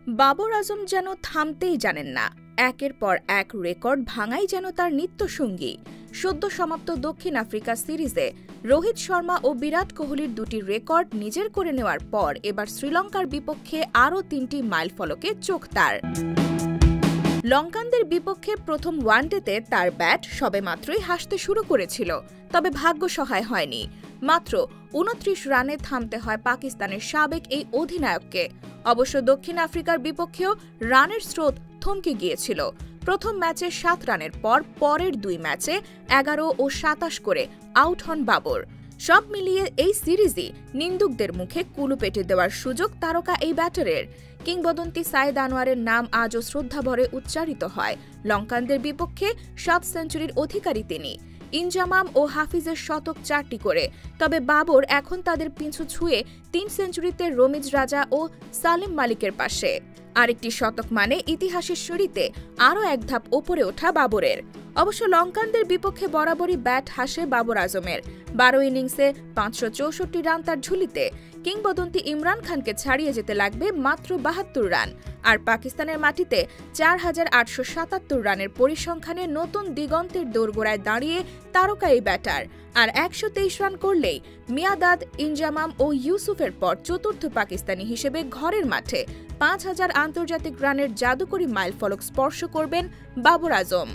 বাবর আজম যেন থামতেই জানেন না। একের পর এক রেকর্ড ভাঙাই যেন তার নিত্যসঙ্গী। সদ্য সমাপ্ত দক্ষিণ আফ্রিকা সিরিজে রোহিত শর্মা ও বিরাট কোহলির দুটি রেকর্ড নিজের করে নেওয়ার পর এবার শ্রীলঙ্কার বিপক্ষে আরও ৩টি মাইলফলকে চোখ তার। লঙ্কানদের বিপক্ষে প্রথম ওয়ানডেতে তার ব্যাট সবেমাত্রই হাসতে শুরু করেছিল, তবে ভাগ্য সহায় হয়নি। মাত্র ২৯ রানে থামতে হয় পাকিস্তানের সাবেক এই অধিনায়ককে। অবশ্য দক্ষিণ আফ্রিকার বিপক্ষেও রানের স্রোত থমকে গিয়েছিল। প্রথম ম্যাচে ৭ রানের পর পরের ২ ম্যাচে ১১ ও ২৭ করে আউট হন বাবর। সব মিলিয়ে এই সিরিজই নিন্দুকদের মুখে কুলু পেটে দেওয়ার সুযোগ তারকা এই ব্যাটারের। কিংবদন্তি সাইদ আনোয়ারের নাম আজও শ্রদ্ধাভরে উচ্চারিত হয়। লঙ্কানদের বিপক্ষে ৭ সেঞ্চুরির অধিকারী তিনি। ইনজামাম ও হাফিজের শতক ৪টি করে, তবে বাবর এখন তাদের পিছু ছুঁয়ে ৩ সেঞ্চুরিতে রমিজ রাজা ও সালেম মালিকের পাশে। আরেকটি শতক মানে ইতিহাসের সিঁড়িতে আরও এক ধাপ ওপরে ওঠা বাবরের। অবশ্য লঙ্কানদের বিপক্ষে বরাবরই ব্যাট হাসে বাবর আজমের। ১২ ইনিংসে ৫৬৪ রান তার ঝুলিতে। কিংবদন্তি ইমরান খানকে ছাড়িয়ে যেতে লাগবে মাত্র ৭২ রান। আর পাকিস্তানের মাটিতে ৪,৮৭৭ রানের পরিসংখ্যানে নতুন দিগন্তের দোরগোড়ায় দাঁড়িয়ে তারকা এই ব্যাটার। আর ১২৩ রান করলেই মিয়াদাদ, ইনজামাম ও ইউসুফের পর চতুর্থ পাকিস্তানি হিসেবে ঘরের মাঠে ৫,০০০ আন্তর্জাতিক রানের জাদুকরী মাইলফলক স্পর্শ করবেন বাবর আজম।